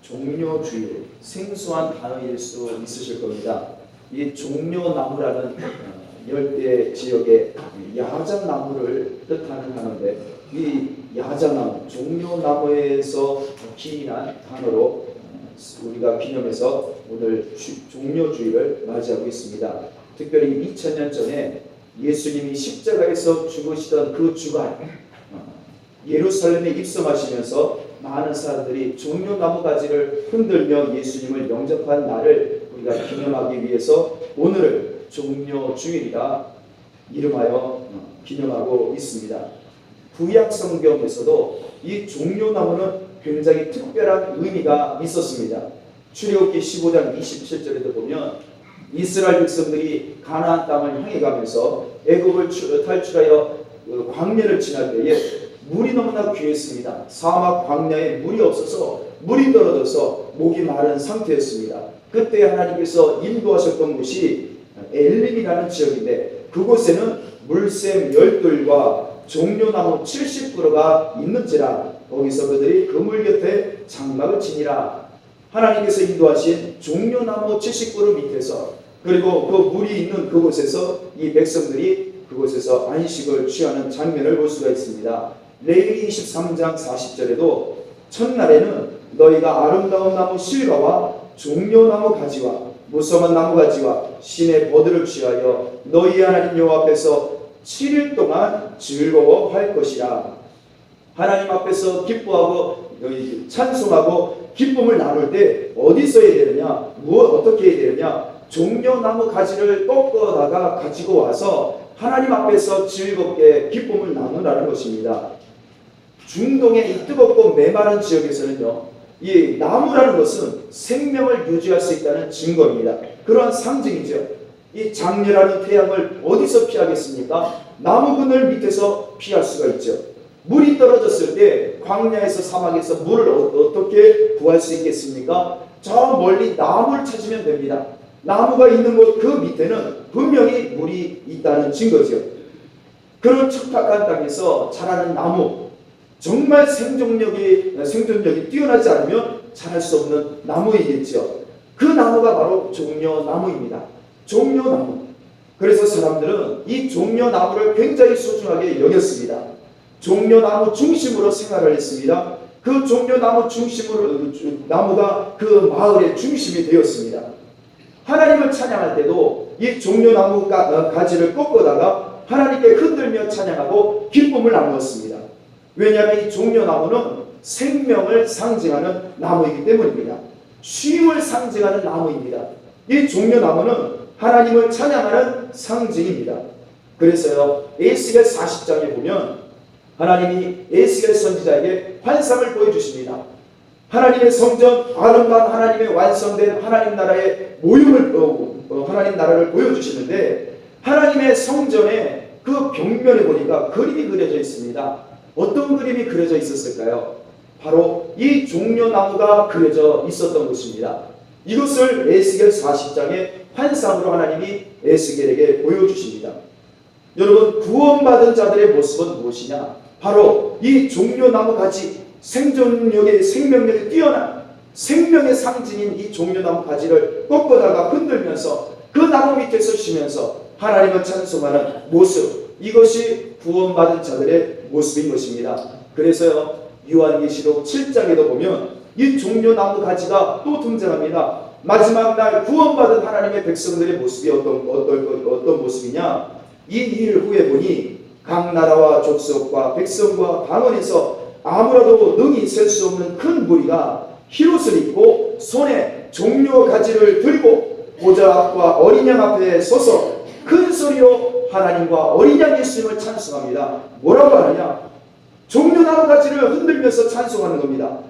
종려주일, 생소한 단어일 수 있으실 겁니다. 이 종려나무라는 열대 지역의 야자나무를 뜻하는 단어인데, 이 야자나무, 종려나무에서 기인한 단어로 우리가 기념해서 오늘 종려주일을 맞이하고 있습니다. 특별히 2000년 전에 예수님이 십자가에서 죽으시던 그 주간, 예루살렘에 입성하시면서 많은 사람들이 종려나무 가지를 흔들며 예수님을 영접한 날을 우리가 기념하기 위해서 오늘을 종려주일이라 이름하여 기념하고 있습니다. 구약 성경에서도 이 종려나무는 굉장히 특별한 의미가 있었습니다. 출애굽기 15장 27절에도 보면 이스라엘 백성들이 가나안 땅을 향해 가면서 애굽을 탈출하여 광야를 지날 때에 물이 너무나 귀했습니다. 사막 광야에 물이 없어서 물이 떨어져서 목이 마른 상태였습니다. 그때 하나님께서 인도하셨던 곳이 엘림이라는 지역인데, 그곳에는 물샘 10들과 종려나무 70그루가 있는지라 거기서 그들이 그 물 곁에 장막을 지니라. 하나님께서 인도하신 종려나무 70그루 밑에서, 그리고 그 물이 있는 그곳에서 이 백성들이 그곳에서 안식을 취하는 장면을 볼 수가 있습니다. 레위기 23장 40절에도 첫날에는 너희가 아름다운 나무 실과와 종려나무 가지와 무성한 나무 가지와 신의 버들을 취하여 너희 하나님 여호와 앞에서 7일 동안 즐거워할 것이라. 하나님 앞에서 기뻐하고 찬송하고 기쁨을 나눌 때 어디서 해야 되느냐, 어떻게 해야 되느냐, 종려나무 가지를 꺾어다가 가지고 와서 하나님 앞에서 즐겁게 기쁨을 나누라는 것입니다. 중동의 이 뜨겁고 메마른 지역에서는요, 이 나무라는 것은 생명을 유지할 수 있다는 증거입니다. 그러한 상징이죠. 이 장렬하는 태양을 어디서 피하겠습니까? 나무 그늘 밑에서 피할 수가 있죠. 물이 떨어졌을 때 광야에서 사막에서 물을 어떻게 구할 수 있겠습니까? 저 멀리 나무를 찾으면 됩니다. 나무가 있는 곳 그 밑에는 분명히 물이 있다는 증거죠. 그런 척박한 땅에서 자라는 나무, 정말 생존력이 뛰어나지 않으면 자랄 수 없는 나무이겠죠. 그 나무가 바로 종려나무입니다. 종려나무. 그래서 사람들은 이 종려나무를 굉장히 소중하게 여겼습니다. 종려나무 중심으로 생활을 했습니다. 그 종려나무 중심으로 나무가 그 마을의 중심이 되었습니다. 하나님을 찬양할 때도 이 종려나무 가지를 꺾어다가 하나님께 흔들며 찬양하고 기쁨을 나누었습니다. 왜냐하면 이 종려나무는 생명을 상징하는 나무이기 때문입니다. 쉼을 상징하는 나무입니다. 이 종려나무는 하나님을 찬양하는 상징입니다. 그래서요, 에스겔 40장에 보면 하나님이 에스겔 선지자에게 환상을 보여주십니다. 하나님의 성전, 아름다운 하나님의 완성된 하나님 나라의 모형을 하나님 나라를 보여주시는데, 하나님의 성전의 그 벽면에 보니까 그림이 그려져 있습니다. 어떤 그림이 그려져 있었을까요? 바로 이 종려나무가 그려져 있었던 것입니다. 이것을 에스겔 40장의 환상으로 하나님이 에스겔에게 보여주십니다. 여러분, 구원받은 자들의 모습은 무엇이냐? 바로 이 종려나무 가지, 생존력의 생명력이 뛰어난 생명의 상징인 이 종려나무 가지를 꺾어다가 흔들면서 그 나무 밑에서 쉬면서 하나님을 찬송하는 모습, 이것이 구원받은 자들의 모습인 것입니다. 그래서요, 요한계시록 7장에도 보면 이 종려나무 가지가 또 등장합니다. 마지막 날 구원받은 하나님의 백성들의 모습이 어떤 모습이냐? 이 일 후에 보니 각 나라와 족속과 백성과 방언에서 아무라도 능히 셀 수 없는 큰 무리가 흰옷을 입고 손에 종려 가지를 들고 보좌 앞과 어린 양 앞에 서서 큰 소리로 하나님과 어린 양 예수님을 찬송합니다. 뭐라고 하느냐? 종려나무 가지를 흔들면서 찬송하는 겁니다.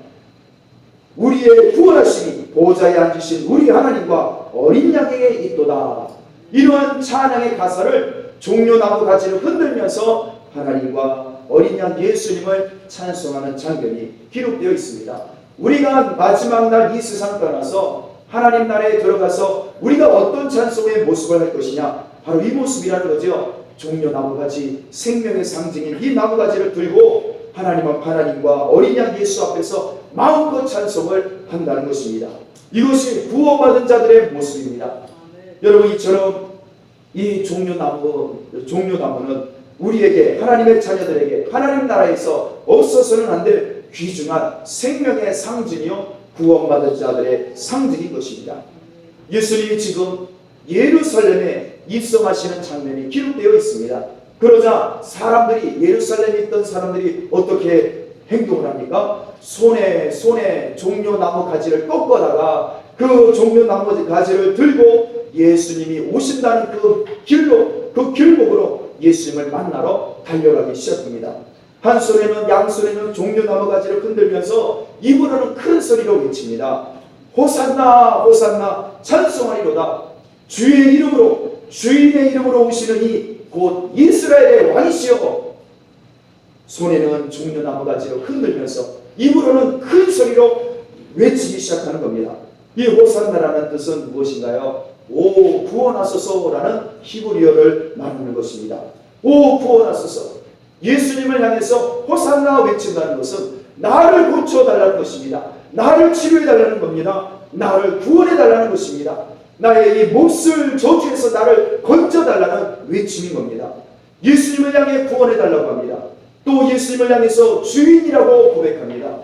우리의 구원하심이 보좌에 앉으신 우리 하나님과 어린 양에게 있도다. 이러한 찬양의 가사를 종려나무 가지를 흔들면서 하나님과 어린 양 예수님을 찬송하는 장면이 기록되어 있습니다. 우리가 마지막 날 이 세상 떠나서 하나님 나라에 들어가서 우리가 어떤 찬송의 모습을 할 것이냐? 바로 이 모습이라는 거죠. 종려나무가지, 생명의 상징인 이 나무가지를 들고 하나님과 어린 양 예수 앞에서 마음껏 찬송을 한다는 것입니다. 이것이 구원받은 자들의 모습입니다. 여러분, 이처럼 이 종려나무는 우리에게, 하나님의 자녀들에게 하나님 나라에서 없어서는 안 될 귀중한 생명의 상징이요 구원받은 자들의 상징인 것입니다. 예수님이 지금 예루살렘에 입성하시는 장면이 기록되어 있습니다. 그러자 사람들이, 예루살렘에 있던 사람들이 어떻게 행동을 합니까? 손에 종려나무 가지를 꺾어다가 그 종려나무 가지를 들고 예수님이 오신다는 그 길목으로 예수님을 만나러 달려가기 시작합니다. 한 손에는, 양손에는 종려나무 가지를 흔들면서 입으로는 큰 소리로 외칩니다. 호산나 호산나 찬송하리로다. 주의 이름으로, 주인의 이름으로 오시는 이 곧 이스라엘의 왕이시여. 손에는 종려나무 가지를 흔들면서 입으로는 큰 소리로 외치기 시작하는 겁니다. 이 호산나라는 뜻은 무엇인가요? 오 구원하소서라는 히브리어를 말하는 것입니다. 오 구원하소서. 예수님을 향해서 호산나 외친다는 것은 나를 고쳐달라는 것입니다. 나를 치료해달라는 겁니다. 나를 구원해달라는 것입니다. 나의 이 몹쓸 저주에서 나를 건져달라는 외침인 겁니다. 예수님을 향해 구원해달라고 합니다. 또 예수님을 향해서 주인이라고 고백합니다.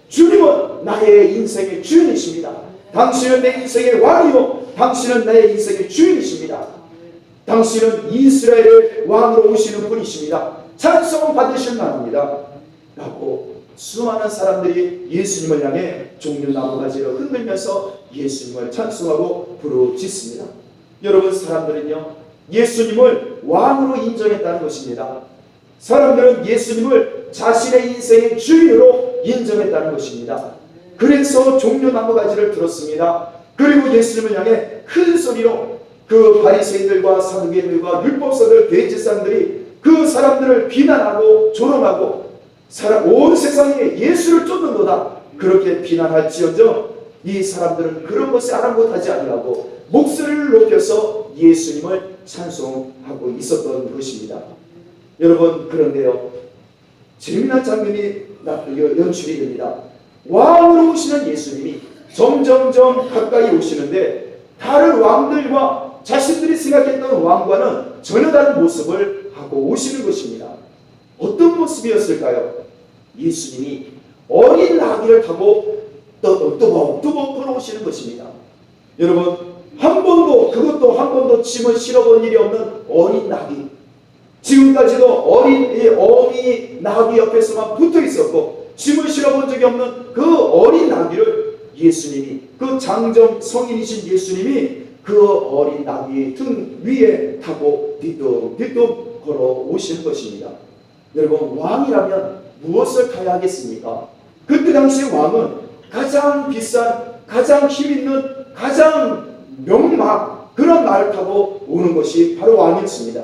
주님은 나의 인생의 주인이십니다. 당신은 내 인생의 왕이요 당신은 나의 인생의 주인이십니다. 당신은 이스라엘의 왕으로 오시는 분이십니다. 찬송 받으실 만합니다. 라고 수많은 사람들이 예수님을 향해 종려나무 가지를 흔들면서 예수님을 찬송하고 부르짖습니다. 여러분, 사람들은요 예수님을 왕으로 인정했다는 것입니다. 사람들은 예수님을 자신의 인생의 주인으로 인정했다는 것입니다. 그래서 종려나무 가지를 들었습니다. 그리고 예수님을 향해 큰 소리로 그 바리새인들과 사두개인들과 율법사들, 대제사장들이 그 사람들을 비난하고 조롱하고 온 세상에 예수를 쫓는도다 그렇게 비난할지언정 이 사람들은 그런 것에 아랑곳하지 아니하고 목소리를 높여서 예수님을 찬송하고 있었던 것입니다. 여러분, 그런데요 재미난 장면이 연출이 됩니다. 왕으로 오시는 예수님이 점점점 가까이 오시는데 다른 왕들과 자신들이 생각했던 왕과는 전혀 다른 모습을 하고 오시는 것입니다. 어떤 모습이었을까요? 예수님이 어린 나귀를 타고 뚜벅뚜벅 걸어오시는 것입니다. 여러분, 그것도 한 번도 짐을 실어본 일이 없는 어린 나귀. 지금까지도 어린 나귀 옆에서만 붙어 있었고 짐을 실어본 적이 없는 그 어린 나귀를 예수님이, 그 장정 성인이신 예수님이 그 어린 나귀의 등 위에 타고 뒤뚱뒤뚱 걸어오시는 것입니다. 여러분, 왕이라면 무엇을 타야 하겠습니까? 그때 당시 왕은 가장 비싼, 가장 힘있는, 가장 명막 그런 말을 타고 오는 것이 바로 왕이었습니다.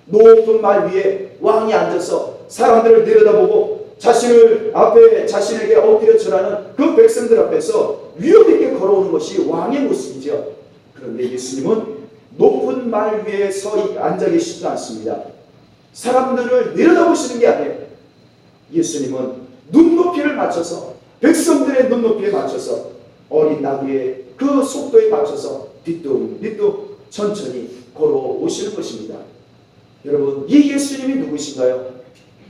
높은 말 위에 왕이 앉아서 사람들을 내려다보고 자신에게 엎드려 절하는 그 백성들 앞에서 위엄 있게 걸어오는 것이 왕의 모습이죠. 그런데 예수님은 높은 말 위에 앉아 계시지 않습니다. 사람들을 내려다보시는 게 아니에요. 예수님은 눈높이를 맞춰서, 백성들의 눈높이에 맞춰서, 어린 나귀의 그 속도에 맞춰서 뒤뚱뒤뚱 천천히 걸어오시는 것입니다. 여러분, 이 예수님이 누구신가요?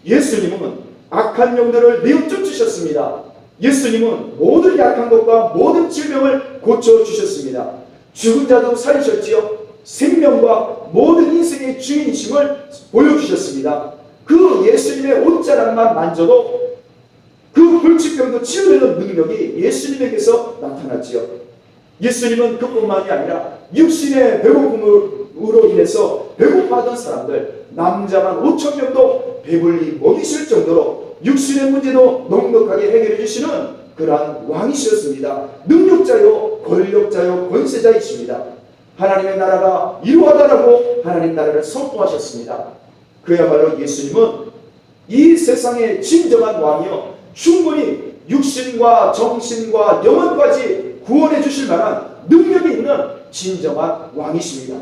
예수님은 악한 영들을 내어 쫓으셨습니다. 예수님은 모든 약한 것과 모든 질병을 고쳐주셨습니다. 죽은 자도 살리셨지요. 생명과 모든 인생의 주인이심을 보여주셨습니다. 그 예수님의 옷자락만 만져도 그 불치병도 치유되는 능력이 예수님에게서 나타났지요. 예수님은 그뿐만이 아니라 육신의 배고픔으로 인해서 배고파하던 사람들, 남자만 5,000명도 배불리 먹이실 정도로 육신의 문제도 넉넉하게 해결해 주시는 그러한 왕이셨습니다. 능력자요, 권력자요, 권세자이십니다. 하나님의 나라가 이루어다라고 하나님 나라를 선포하셨습니다. 그야말로 예수님은 이 세상의 진정한 왕이요, 충분히 육신과 정신과 영혼까지 구원해 주실 만한 능력이 있는 진정한 왕이십니다.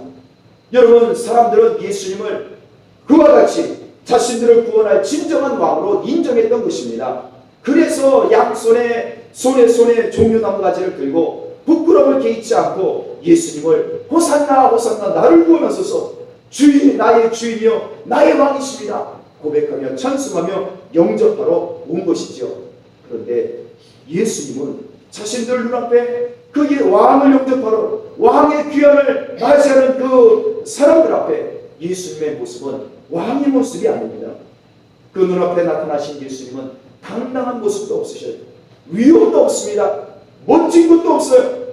여러분, 사람들은 예수님을 그와 같이 자신들을 구원할 진정한 왕으로 인정했던 것입니다. 그래서 양손에 손에 종려나무 가지를 들고 부끄러움을 개의치 않고 예수님을 호산나 호산나 나를 구원하소서, 주인이 나의 주인이여 나의 왕이십니다 고백하며 찬송하며 영접하러 온 것이죠. 그런데 예수님은 자신들 눈앞에 그의 왕을 영접하러 왕의 귀환을 맞이하는 그 사람들 앞에 예수님의 모습은 왕의 모습이 아닙니다. 그 눈앞에 나타나신 예수님은 당당한 모습도 없으셔요. 위엄도 없습니다. 멋진 것도 없어요.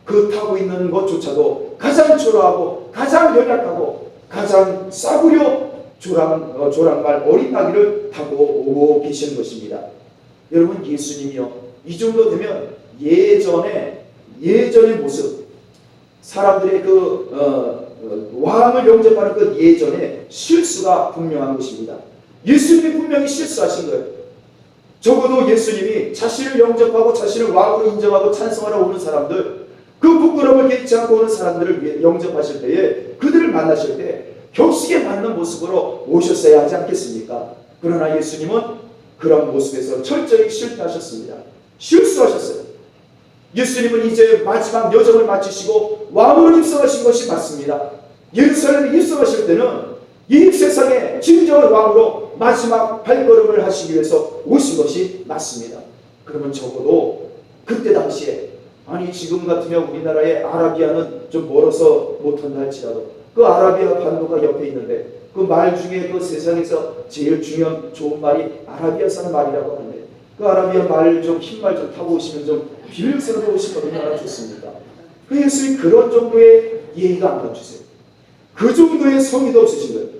그 타고 있는 것조차도 가장 초라하고 가장 연약하고 가장 싸구려 조랑말 어린 나귀를 타고 오고 계시는 것입니다. 여러분, 예수님이요, 이 정도 되면 예전의 모습, 사람들의 왕을 영접하는 그 예전에 실수가 분명한 것입니다. 예수님이 분명히 실수하신 거예요. 적어도 예수님이 자신을 영접하고 자신을 왕으로 인정하고 찬송하러 오는 사람들, 그 부끄러움을 개의치 않고 오는 사람들을 영접하실 때에 그들을 만나실 때 격식에 맞는 모습으로 오셨어야 하지 않겠습니까? 그러나 예수님은 그런 모습에서 철저히 실패하셨습니다. 실수하셨어요. 예수님은 이제 마지막 여정을 마치시고 왕으로 입성하신 것이 맞습니다. 예루살렘에 입성하실 때는 이 세상의 진정한 왕으로 마지막 발걸음을 하시기 위해서 오신 것이 맞습니다. 그러면 적어도 그때 당시에, 아니 지금 같으면 우리나라의 아라비아는 좀 멀어서 못한다 할지라도 그 아라비아 반도가 옆에 있는데 그 말 중에 그 세상에서 제일 중요한 좋은 말이 아라비아 사람 말이라고 하는데, 그 아라비아 말 좀 흰말 좀 타고 오시면 좀 비밀스러워 오시면 얼마나 좋습니까? 그 예수님 그런 정도의 예의가 안 갖추세요. 그 정도의 성의도 없으신 거예요.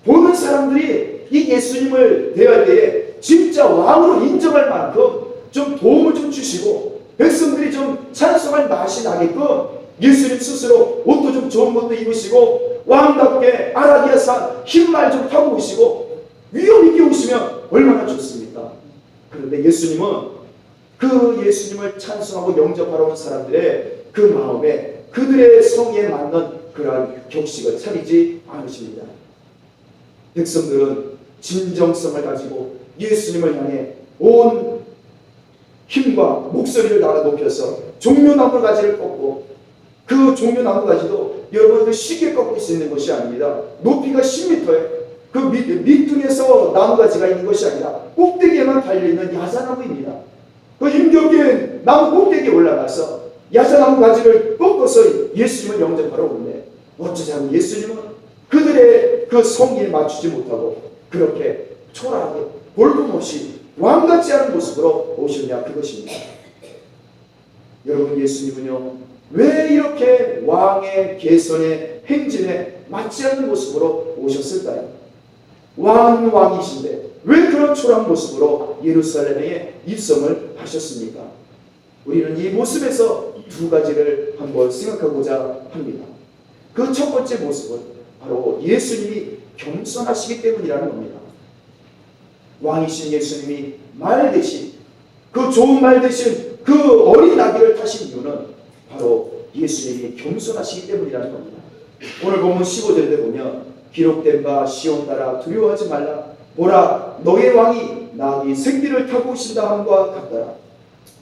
보는 사람들이 이 예수님을 대할 때에 진짜 왕으로 인정할 만큼 좀 도움을 좀 주시고 백성들이 좀 찬송할 맛이 나게끔 예수님 스스로 옷도 좀 좋은 것도 입으시고 왕답게 아라비아산 흰말 좀 타고 오시고 위엄 있게 오시면 얼마나 좋습니까? 그런데 예수님은 그 예수님을 찬송하고 영접하러 온 사람들의 그 마음에 그들의 성의에 맞는 그러한 격식을 차리지 않으십니다. 백성들은 진정성을 가지고 예수님을 향해 온 힘과 목소리를 달아 높여서 종려나무 가지를 꺾고, 그 종려나무 가지도 여러분 그 쉽게 꺾을 수 있는 것이 아닙니다. 높이가 10m예요. 그 밑둥에서 나무 가지가 있는 것이 아니라 꼭대기에만 달려있는 야자나무입니다. 그 힘겹게 나무 꼭대기에 올라가서 야자나무 가지를 꺾어서 예수님을 영접하러 오는데, 어쩌자면 예수님은 그들의 그 성의에 맞추지 못하고 그렇게 초라하게 볼품없이 왕같지 않은 모습으로 오셨냐, 그것입니다. 여러분, 예수님은요 왜 이렇게 왕의 계선의 행진에 맞지 않는 모습으로 오셨을까요? 왕이신데 왜 그런 초라한 모습으로 예루살렘에 입성을 하셨습니까? 우리는 이 모습에서 두 가지를 한번 생각하고자 합니다. 그 첫 번째 모습은 바로 예수님이 겸손하시기 때문이라는 겁니다. 왕이신 예수님이 말 대신, 그 좋은 말 대신 그 어린 나귀를 타신 이유는 바로 예수님이 겸손하시기 때문이라는 겁니다. 오늘 본문 15절에 보면 기록된 바 시온 딸아 두려워하지 말라, 보라 너의 왕이 나귀 새끼를 타고 오신다 함과 같더라.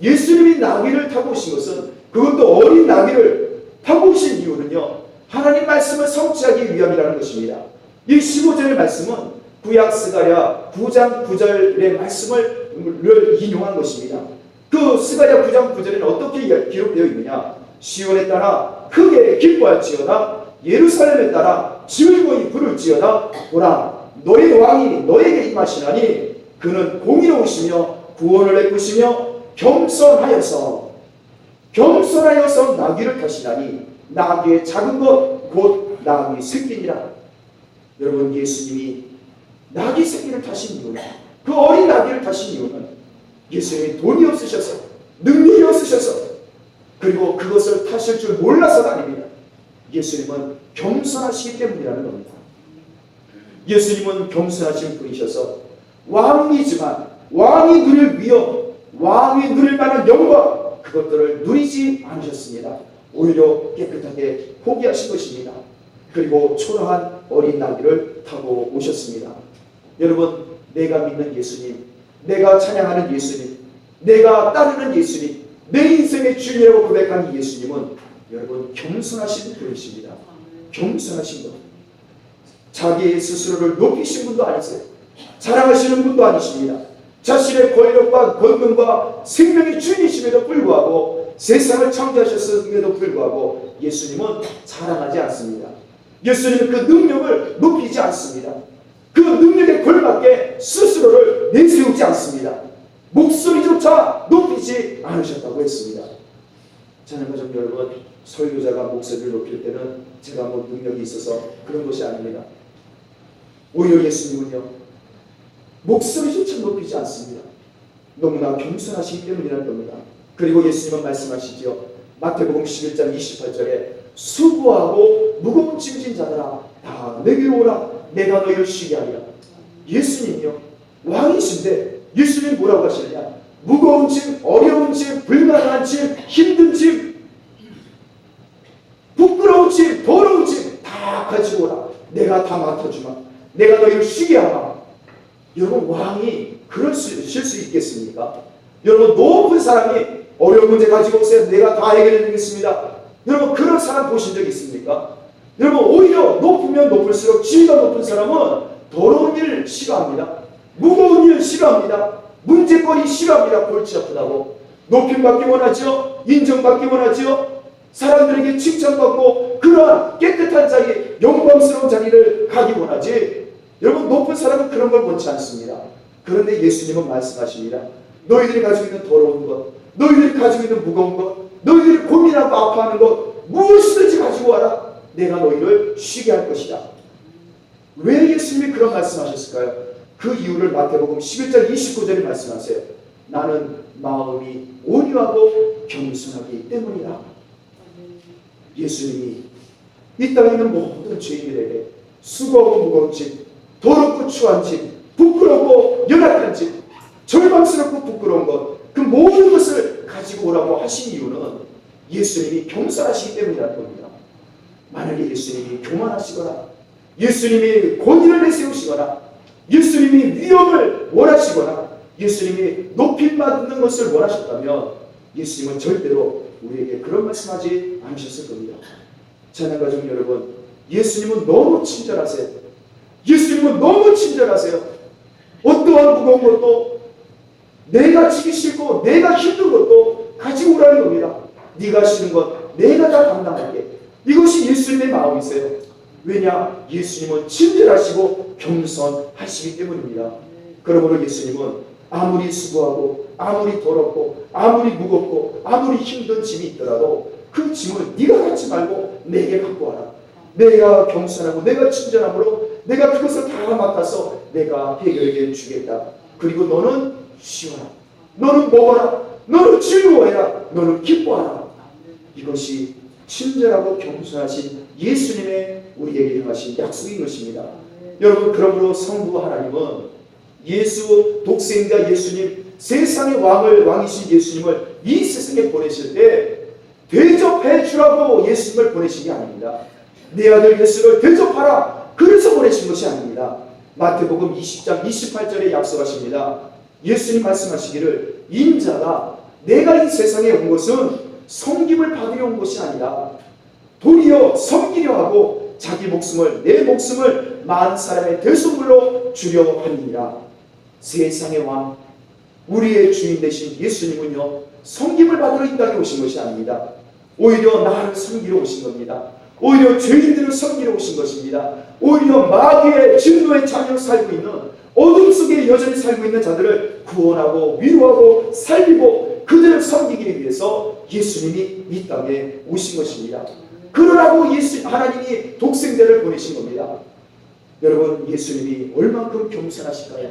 예수님이 나귀를 타고 오신 것은, 그것도 어린 나귀를 타고 오신 이유는요 하나님 말씀을 성취하기 위함이라는 것입니다. 이 15절의 말씀은 구약 스가랴 9장 9절의 말씀을 인용한 것입니다. 그 스가랴 9장 9절에는 어떻게 기록되어 있느냐? 시온에 따라 크게 기뻐할지어다, 예루살렘에 따라 즐거이 부를지어다, 보라 너의 왕이 너에게 임하시나니 그는 공의로우시며 구원을 베푸시며 겸손하여서 나귀를 타시나니 나귀의 작은 것 곧 나귀 새끼니라. 여러분, 예수님이 나귀 새끼를 타신 이유는, 그 어린 나귀를 타신 이유는 예수님이 돈이 없으셔서, 능력이 없으셔서, 그리고 그것을 타실 줄 몰라서가 아닙니다. 예수님은 겸손하시기 때문이라는 겁니다. 예수님은 겸손하신 분이셔서 왕이지만 왕이 누릴 위엄, 왕이 누릴 만한 영광, 그것들을 누리지 않으셨습니다. 오히려 깨끗하게 포기하신 것입니다. 그리고 초라한 어린 나귀를 타고 오셨습니다. 여러분, 내가 믿는 예수님, 내가 찬양하는 예수님, 내가 따르는 예수님, 내 인생의 주인이라고 고백하는 예수님은 여러분 겸손하신 분이십니다. 겸손하신 분. 자기 스스로를 높이신 분도 아니세요. 자랑하시는 분도 아니십니다. 자신의 권력과 권능과 생명의 주인이심에도 불구하고, 세상을 창조하셨음에도 불구하고 예수님은 자랑하지 않습니다. 예수님은 그 능력을 높이지 않습니다. 그 능력에 걸맞게 스스로를 내세우지 않습니다. 목소리조차 높이지 않으셨다고 했습니다. 저는 가족 여러분, 설교자가 목소리를 높일 때는 제가 뭐 능력이 있어서 그런 것이 아닙니다. 오히려 예수님은요, 목소리조차 높이지 않습니다. 너무나 겸손하시기 때문이라는 겁니다. 그리고 예수님은 말씀하시죠. 마태복음 11장 28절에 수고하고 무거운 짐진 자들아 다 내게로 오라, 내가 너희를 쉬게 하리라. 예수님이요, 왕이신데 예수님이 뭐라고 하시느냐? 무거운 짐, 어려운 짐, 불가능한 짐, 힘든 짐, 부끄러운 짐, 더러운 짐 다 가지고 오라. 내가 다 맡아주마. 내가 너희를 쉬게 하마. 여러분, 왕이 그러실 수 있겠습니까? 여러분, 높은 사람이 어려운 문제 가지고 오세요. 내가 다 해결해 드리겠습니다. 여러분, 그런 사람 보신 적 있습니까? 여러분, 오히려 높으면 높을수록 지위가 높은 사람은 더러운 일 싫어합니다. 무거운 일 싫어합니다. 문제거리 싫어합니다. 골치 아프다고. 높임받기 원하죠. 인정받기 원하죠. 사람들에게 칭찬받고 그러한 깨끗한 자리, 영광스러운 자리를 가기 원하지. 여러분, 높은 사람은 그런 걸 원치 않습니다. 그런데 예수님은 말씀하십니다. 너희들이 가지고 있는 더러운 것, 너희들이 가지고 있는 무거운 것, 너희들이 고민하고 아파하는 것 무엇이든지 가지고 와라. 내가 너희를 쉬게 할 것이다. 왜 예수님이 그런 말씀하셨을까요? 그 이유를 마태복음 11장 29절에 말씀하세요. 나는 마음이 온유하고 겸손하기 때문이다. 예수님이 이 땅에 있는 모든 죄인들에게 수고하고 무거운 짐, 더럽고 추한 짐, 부끄럽고 연약한 짐, 절망스럽고 부끄러운 것, 그 모든 것을 가지고 오라고 하신 이유는 예수님이 겸손하시기 때문이라는 겁니다. 만약에 예수님이 교만하시거나 예수님이 권위를 내세우시거나 예수님이 위엄을 원하시거나 예수님이 높임받는 것을 원하셨다면 예수님은 절대로 우리에게 그런 말씀하지 않으셨을 겁니다. 찬양가족 여러분, 예수님은 너무 친절하세요. 예수님은 너무 친절하세요. 어떠한 무거운 것도 내가 지기 싫고 내가 힘든 것도 가지고 오라는 겁니다. 네가 싫은 것 내가 다 감당할게. 이것이 예수님의 마음이세요. 왜냐? 예수님은 친절하시고 겸손하시기 때문입니다. 그러므로 예수님은 아무리 수고하고 아무리 더럽고 아무리 무겁고 아무리 힘든 짐이 있더라도 그 짐을 네가 갖지 말고 내게 갖고 와라. 내가 겸손하고 내가 친절함으로 내가 그것을 다 맡아서 내가 해결해 주겠다. 그리고 너는 쉬어라. 너는 먹어라. 너는 즐거워해라. 너는 기뻐하라. 이것이 친절하고 겸손하신 예수님의 우리에게 행하신 약속인 것입니다. 여러분, 그러므로 성부 하나님은 예수 독생자 예수님, 세상의 왕이신 예수님을 이 세상에 보내실 때 대접해 주라고 예수님을 보내신 게 아닙니다. 내 아들 예수를 대접하라, 그래서 보내신 것이 아닙니다. 마태복음 20장 28절에 약속하십니다. 예수님 말씀하시기를 인자가 내가 이 세상에 온 것은 섬김을 받으려 온 것이 아니라 도리어 섬기려 하고 자기 목숨을, 내 목숨을 많은 사람의 대속물로 주려 함이니라. 세상의 왕, 우리의 주인 되신 예수님은요, 섬김을 받으러 이 땅에 오신 것이 아닙니다. 오히려 나를 섬기러 오신 겁니다. 오히려 죄인들을 섬기러 오신 것입니다. 오히려 마귀의 진노의 자녀로 살고 있는, 어둠 속에 여전히 살고 있는 자들을 구원하고 위로하고 살리고 그들을 섬기기 위해서 예수님이 이 땅에 오신 것입니다. 그러라고 하나님이 독생자를 보내신 겁니다. 여러분, 예수님이 얼만큼 겸손하실까요?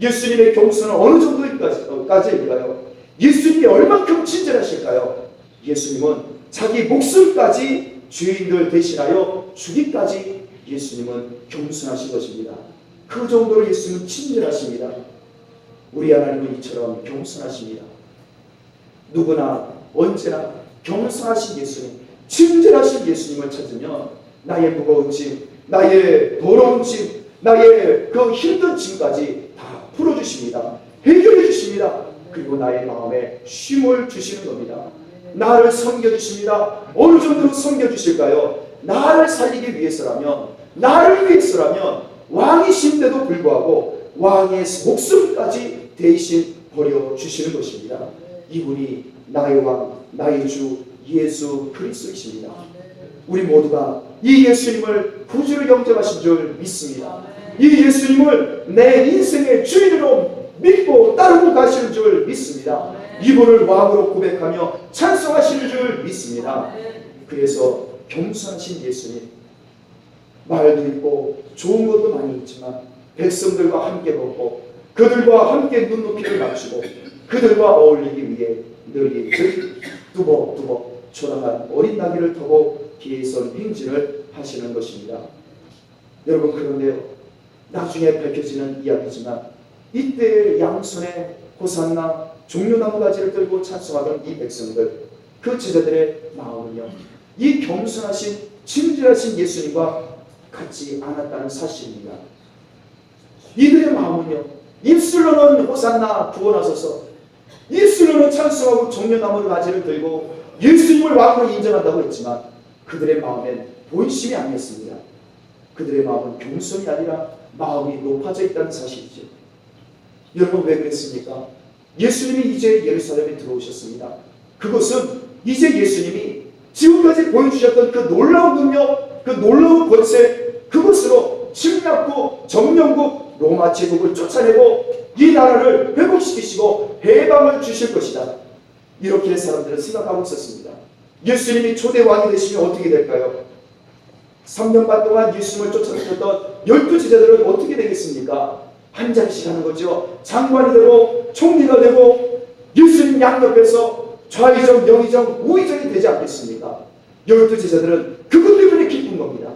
예수님의 겸손은 어느 정도까지일까요? 예수님이 얼만큼 친절하실까요? 예수님은 자기 목숨까지 죄인들 대신하여 주기까지 예수님은 겸손하신 것입니다. 그 정도로 예수님은 친절하십니다. 우리 하나님은 이처럼 겸손하십니다. 누구나 언제나 겸손하신 예수님, 친절하신 예수님을 찾으면 나의 무거운 짐, 나의 더러운 짐, 나의 그 힘든 짐까지 다 풀어주십니다. 해결해 주십니다. 그리고 나의 마음에 쉼을 주시는 겁니다. 나를 섬겨주십니다. 어느 정도로 섬겨주실까요? 나를 살리기 위해서라면, 나를 위해서라면 왕이신데도 불구하고 왕의 목숨까지 대신 버려주시는 것입니다. 이분이 나의 왕, 나의 주 예수 그리스도이십니다. 우리 모두가 이 예수님을 구주로 영접하신 줄 믿습니다. 이 예수님을 내 인생의 주인으로 믿고 따르고 가시는 줄 믿습니다. 이분을 왕으로 고백하며 찬송하시는 줄 믿습니다. 그래서 겸손하신 예수님, 말도 있고 좋은 것도 많이 있지만 백성들과 함께 걷고 그들과 함께 눈높이를 맞추고 그들과 어울리기 위해 늘 두벅두벅 초라한 어린 나귀를 타고 뒤에선 행진을 하시는 것입니다. 여러분, 그런데요, 나중에 밝혀지는 이야기지만 이때 양손에 호산나 종려나무 가지를 들고 찬송하던 이 백성들, 그 제자들의 마음은요, 이 겸손하신 친절하신 예수님과 같지 않았다는 사실입니다. 이들의 마음은요, 입술로는 호산나 구원하소서, 입술로는 찬송하고 종려나무 가지를 들고 예수님을 왕으로 인정한다고 했지만 그들의 마음엔 본심이 아니었습니다. 그들의 마음은 겸손이 아니라 마음이 높아져 있다는 사실이죠. 여러분, 왜 그랬습니까? 예수님이 이제 예루살렘에 들어오셨습니다. 그것은 이제 예수님이 지금까지 보여주셨던 그 놀라운 능력, 그 놀라운 권세, 그것으로 침략국, 점령국, 로마 제국을 쫓아내고 이 나라를 회복시키시고 해방을 주실 것이다. 이렇게 사람들은 생각하고 있었습니다. 예수님이 초대 왕이 되시면 어떻게 될까요? 3년 반 동안 예수님을 쫓아다녔던 12제자들은 어떻게 되겠습니까? 한 자리씩 하는 거죠. 장관이 되고 총리가 되고 예수님 양옆에서 좌의정, 영의정, 우의정이 되지 않겠습니까? 12제자들은 그것 때문에 기쁜 겁니다.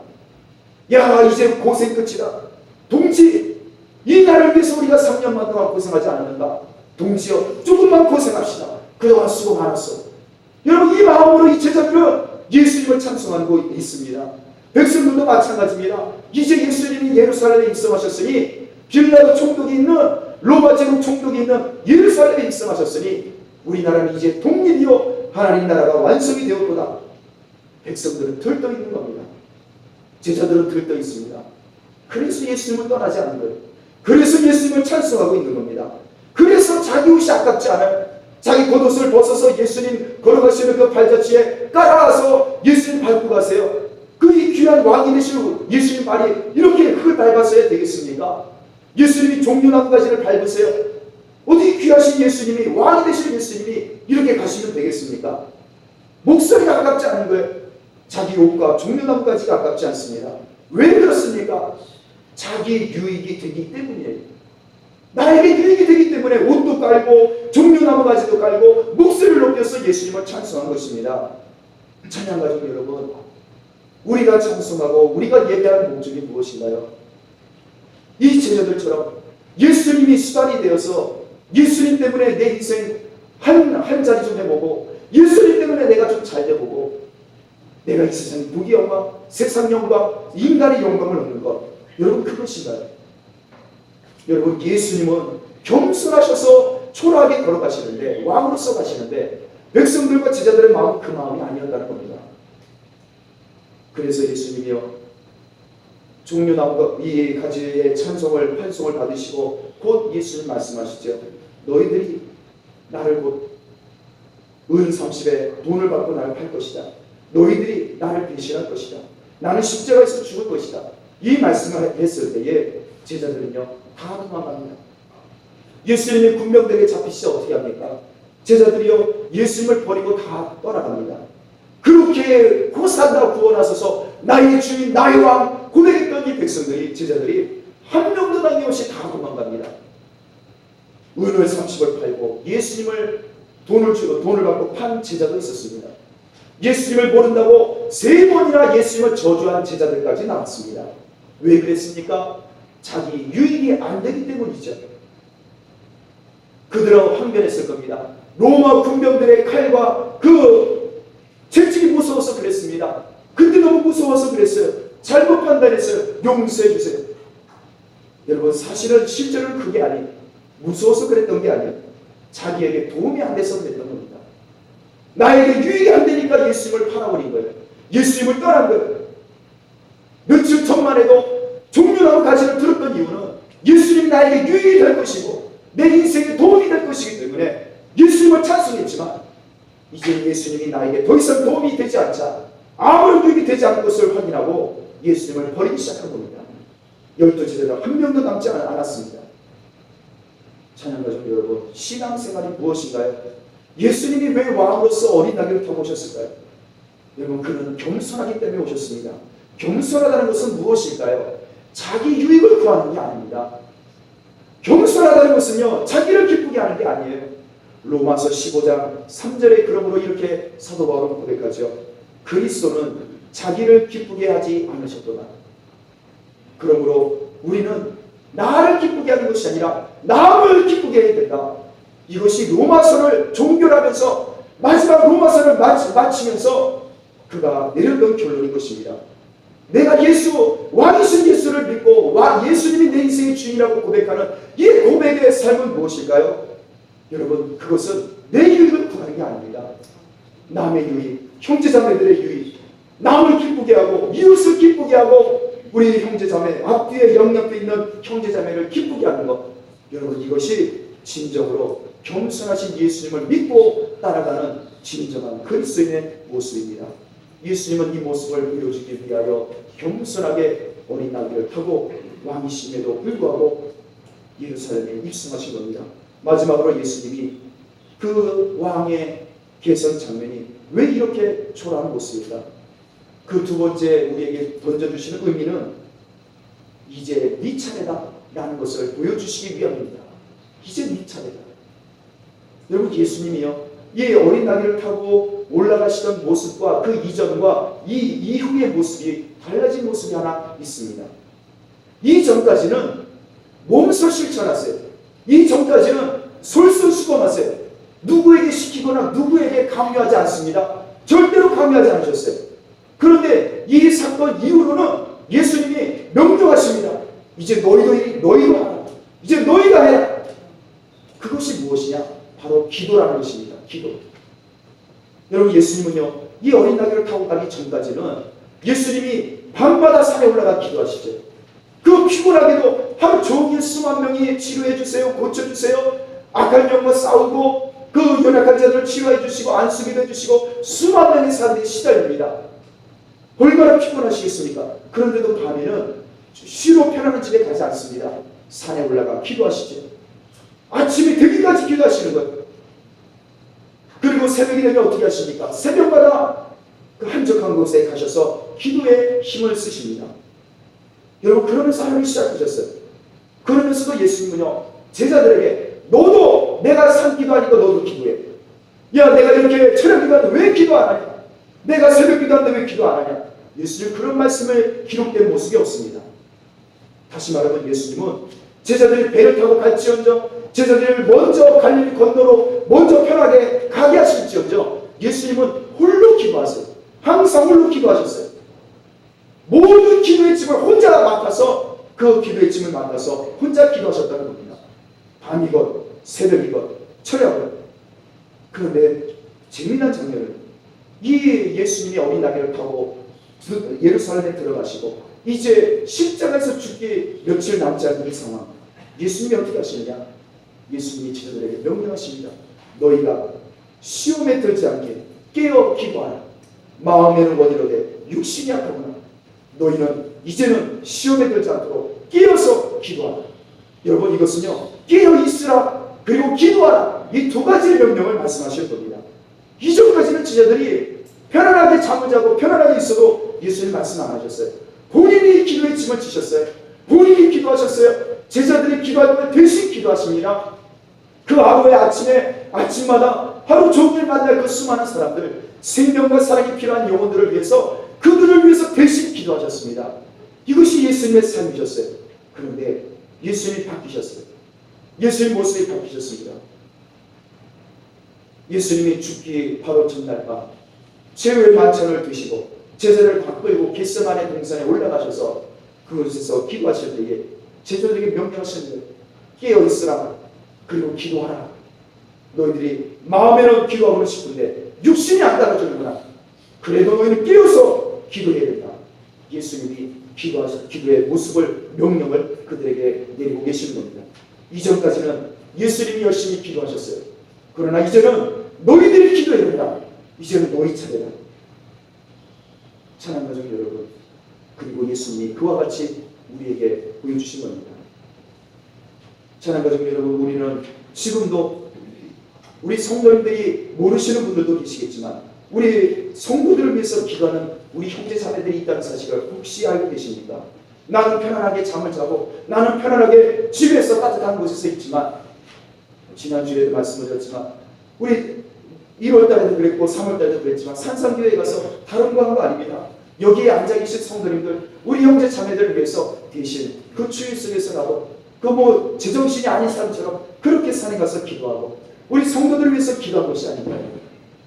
야, 이제 고생 끝이다. 동지, 이 나라를 위해서 우리가 3년만 동안 고생하지 않았는가? 동지여, 조금만 고생합시다. 그동안 수고 많았어. 여러분, 이 마음으로 이 제자들은 예수님을 찬송하고 있습니다. 백성들도 마찬가지입니다. 이제 예수님이 예루살렘에 입성하셨으니, 빌라도 총독이 있는, 로마 제국 총독이 있는 예루살렘에 입성하셨으니 우리나라는 이제 독립이요 하나님 나라가 완성이 되었구나. 백성들은 들떠 있는 겁니다. 제자들은 들떠 있습니다. 그래서 예수님을 떠나지 않는 거예요. 그래서 예수님을 찬송하고 있는 겁니다. 그래서 자기 옷이 아깝지 않아요. 자기 겉옷을 벗어서 예수님 걸어가시는 그 발자취에 깔아서 예수님 밟고 가세요. 그 이 귀한 왕이 되시는 예수님 발이 이렇게 흙을 밟았어야 되겠습니까? 예수님이 종려나무 가지를 밟으세요. 어디 귀하신 예수님이, 왕이 되신 예수님이 이렇게 가시면 되겠습니까? 목소리가 아깝지 않은 거예요. 자기 옷과 종려나무 가지가 아깝지 않습니다. 왜 그렇습니까? 자기 유익이 되기 때문이에요. 나에게 유익이 되기 때문에 옷도 깔고 종려나무 가지도 깔고 목소리를 높여서 예수님을 찬송한 것입니다. 찬양가족 여러분, 우리가 찬송하고 우리가 예배하는 목적이 무엇인가요? 이 제자들처럼 예수님이 수단이 되어서 예수님 때문에 내 인생 한 자리 좀 해보고 예수님 때문에 내가 좀 잘 돼보고 내가 이 세상의 무기 영광, 세상 영광, 인간의 영광을 얻는 것, 여러분 그것인가요? 여러분, 예수님은 겸손하셔서 초라하게 걸어가시는데, 왕으로서 가시는데 백성들과 제자들의 마음은 그 마음이 아니었다는 겁니다. 그래서 예수님이요, 종려나무 이 가지의 찬송을 환송을 받으시고 곧 예수님 말씀하시죠. 너희들이 나를 곧 은 30에 돈을 받고 나를 팔 것이다. 너희들이 나를 배신할 것이다. 나는 십자가에서 죽을 것이다. 이 말씀을 했을 때에 제자들은요 다 도망갑니다. 예수님이 군병들에게 잡히시자 어떻게 합니까? 제자들이요 예수님을 버리고 다 떠나갑니다. 그렇게 호산나 구원하소서, 나의 주인, 나의 왕 고백했던 이 백성들이, 제자들이 한 명도 남김없이 다 도망갑니다. 은을 30을 팔고 예수님을 돈을 받고 판 제자도 있었습니다. 예수님을 모른다고 3번이나 예수님을 저주한 제자들까지 나왔습니다. 왜 그랬습니까? 자기 유익이 안 되기 때문이죠. 그들은 항변했을 겁니다. 로마 군병들의 칼과 그 채찍이 무서워서 그랬습니다. 그때 너무 무서워서 그랬어요. 잘못 판단했어요. 용서해 주세요. 여러분, 사실은 실제로는 그게 아니에요. 무서워서 그랬던 게 아니에요. 자기에게 도움이 안 돼서 그랬던 겁니다. 나에게 유익이 안 되니까 예수님을 팔아버린 거예요. 예수님을 떠난 거예요. 며칠 전만 해도 종려나무 가지를 들었던 이유는 예수님이 나에게 유익이 될 것이고 내 인생에 도움이 될 것이기 때문에 예수님을 찬송했지만, 이제 예수님이 나에게 더 이상 도움이 되지 않자, 아무런 유익이 되지 않은 것을 확인하고 예수님을 버리기 시작한 겁니다. 12제자들 한 명도 남지 않았습니다. 찬양가족 여러분, 신앙생활이 무엇인가요? 예수님이 왜 왕으로서 어린 나귀를 타고 오셨을까요? 여러분, 그는 겸손하기 때문에 오셨습니다. 겸손하다는 것은 무엇일까요? 자기 유익을 구하는 게 아닙니다. 겸손하다는 것은요, 자기를 기쁘게 하는 게 아니에요. 로마서 15장 3절에 그러므로 이렇게 사도 바울은 고백하죠. 그리스도는 자기를 기쁘게 하지 않으셨도다. 그러므로 우리는 나를 기쁘게 하는 것이 아니라 남을 기쁘게 해야 된다. 이것이 로마서를 종결하면서 마지막 로마서를 마치면서 그가 내렸던 결론인 것입니다. 내가 왕이신 예수를 믿고 예수님이 내 인생의 주인이라고 고백하는 이 고백의 삶은 무엇일까요? 여러분, 그것은 내 유익을 구하는 게 아닙니다. 남의 유익, 형제자매들의 유익, 남을 기쁘게 하고 이웃을 기쁘게 하고 우리 형제자매, 앞뒤에 영향도 있는 형제자매를 기쁘게 하는 것, 여러분, 이것이 진정으로 겸손하신 예수님을 믿고 따라가는 진정한 그리스도인의 모습입니다. 예수님은 이 모습을 보여주기 위하여 겸손하게 어린 나귀를 타고 왕이심에도 불구하고 예루살렘에 입성하신 겁니다. 마지막으로 예수님이 그 왕의 개선 장면이 왜 이렇게 초라한 모습일까? 그 두 번째 우리에게 던져주시는 의미는 이제 네 차례다 라는 것을 보여주시기 위함입니다. 이제 네 차례다. 여러분, 예수님이요, 이 어린 나귀를 타고 올라가시던 모습과 그 이전과 이 이후의 모습이 달라진 모습이 하나 있습니다. 이전까지는 몸소 실천하세요. 이전까지는 솔선수범하세요. 누구에게 시키거나 누구에게 강요하지 않습니다. 절대로 강요하지 않으셨어요. 그런데 이 사건 이후로는 예수님이 명령하십니다. 이제 너희도 하라. 이제 너희가 해라. 그것이 무엇이냐? 바로 기도라는 것입니다. 기도. 여러분, 예수님은요, 이 어린 나귀를 타고 가기 전까지는 예수님이 밤마다 산에 올라가 기도하시죠. 그 피곤하게도 하루 종일 수만 명이 치료해 주세요, 고쳐주세요, 악한 영과 싸우고 그 연약한 자들을 치료해 주시고 안수기도 해주시고 수만 명의 사람들이 시달립니다. 얼마나 피곤하시겠습니까? 그런데도 밤에는 쉬러 편안한 집에 가지 않습니다. 산에 올라가 기도하시죠. 아침이 되기까지 기도하시는 거예요. 그리고 새벽이 되면 어떻게 하십니까? 새벽마다 그 한적한 곳에 가셔서 기도에 힘을 쓰십니다. 여러분, 그러면서 하루를 시작하셨어요. 그러면서도 예수님은요, 제자들에게 너도 내가 산 기도하니까 너도 기도해. 야, 내가 이렇게 철학 기도하는데 왜 기도 안 하냐? 내가 새벽 기도하는데 왜 기도 안 하냐? 예수님 그런 말씀을 기록된 모습이 없습니다. 다시 말하면 예수님은 제자들이 배를 타고 갈지언정, 제자들을 먼저 갈릴리 건너로 먼저 편하게 가게 하실지언정, 예수님은 홀로 기도하세요. 항상 홀로 기도하셨어요. 모든 기도의 짐을 혼자 맡아서, 그 기도의 짐을 맡아서 혼자 기도하셨다는 겁니다. 밤이건 새벽이건 철야건. 그런데 재미난 장면은 이 예수님이 어린 나귀를 타고 예루살렘에 들어가시고 이제 십자가에서 죽기 며칠 남지 않은 이 상황, 예수님이 어떻게 하시느냐? 예수님이 제자들에게 명령하십니다. 너희가 시험에 들지 않게 깨어 기도하라. 마음에는 원이로되 육신이 약하구나. 너희는 이제는 시험에 들지 않도록 깨어서 기도하라. 여러분, 이것은요, 깨어 있으라 그리고 기도하라, 이 두 가지의 명령을 말씀하실 겁니다. 이전까지는 제자들이 편안하게 잠을 자고 편안하게 있어도 예수님 말씀 안 하셨어요. 본인이 기도의 짐을 지셨어요. 본인이 기도하셨어요. 제자들이 기도할 때 대신 기도하십니다. 그 하루의 아침마다 하루 종일 만날 그 수많은 사람들, 생명과 사랑이 필요한 영혼들을 위해서, 그들을 위해서 대신 기도하셨습니다. 이것이 예수님의 삶이셨어요. 그런데 예수님이 바뀌셨어요. 예수님 모습이 바뀌셨습니다. 예수님이 죽기 바로 전날 밤 제회 만찬을 드시고 제자를 바꾸고 겟세마네 동산에 올라가셔서 그곳에서 기도하실 때에 제자들에게 명령하시는 거예요. 깨어 있으라. 그리고 기도하라. 너희들이 마음에는 기도하고 싶은데 육신이 안 따라주는구나. 그래도 너희는 깨어서 기도해야 된다. 예수님이 기도의 모습을, 명령을 그들에게 내리고 계시는 겁니다. 이전까지는 예수님이 열심히 기도하셨어요. 그러나 이제는 너희들이 기도해야 된다. 이제는 너희 차례다. 찬양 가족 여러분, 그리고 예수님이 그와 같이 우리에게 보여주신 겁니다. 찬양 가족 여러분, 우리는 지금도 우리 성도님들이 모르시는 분들도 계시겠지만 우리 성도들을 위해서 기도하는 우리 형제 자매들이 있다는 사실을 혹시 알고 계십니까? 나는 편안하게 잠을 자고 나는 편안하게 집에서 따뜻한 곳에서 있지만, 지난주에도 말씀드렸지만 우리 1월달에도 그랬고 3월달에도 그랬지만 산상교회에 가서 다른 거 한 거 아닙니다. 여기에 앉아 계신 성도님들, 우리 형제 자매들을 위해서 대신 그 주일 속에서라도 그 제정신이 아닌 사람처럼 그렇게 산에 가서 기도하고 우리 성도들을 위해서 기도한 것이 아닌가요?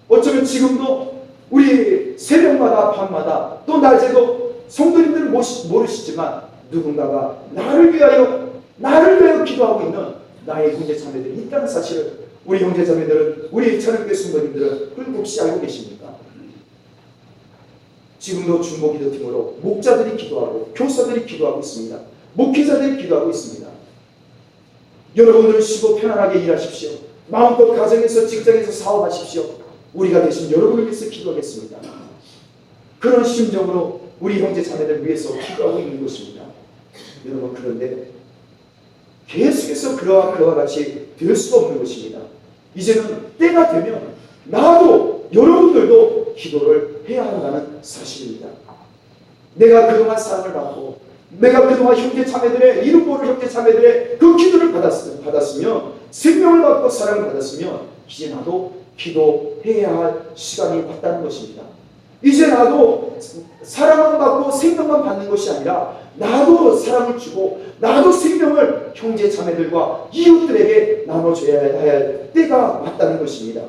어쩌면 지금도 우리 새벽마다 밤마다 또 낮에도 성도님들은 모르시지만 누군가가 나를 위하여 기도하고 있는 나의 형제 자매들이 있다는 사실을 우리 형제 자매들은, 우리 천연교회 성도님들은 혹시 알고 계십니까? 지금도 중보기도팀으로 목자들이 기도하고 교사들이 기도하고 있습니다. 목회자들이 기도하고 있습니다. 여러분들 쉬고 편안하게 일하십시오. 마음껏 가정에서 직장에서 사업하십시오. 우리가 대신 여러분을 위해서 기도하겠습니다. 그런 심정으로 우리 형제 자매들 위해서 기도하고 있는 것입니다. 여러분, 그런데 계속해서 그와 같이 될 수가 없는 것입니다. 이제는 때가 되면 나도 여러분들도 기도를 해야 한다는 사실입니다. 내가 그동안 사랑을 받고 내가 그동안 형제 자매들의 이름 모를 형제 자매들의 그 기도를 받았으면, 생명을 받고 사랑을 받았으면 이제 나도 기도해야 할 시간이 왔다는 것입니다. 이제 나도 사랑만 받고 생명만 받는 것이 아니라 나도 사랑을 주고 나도 생명을 형제 자매들과 이웃들에게 나눠줘야 할 때가 왔다는 것입니다.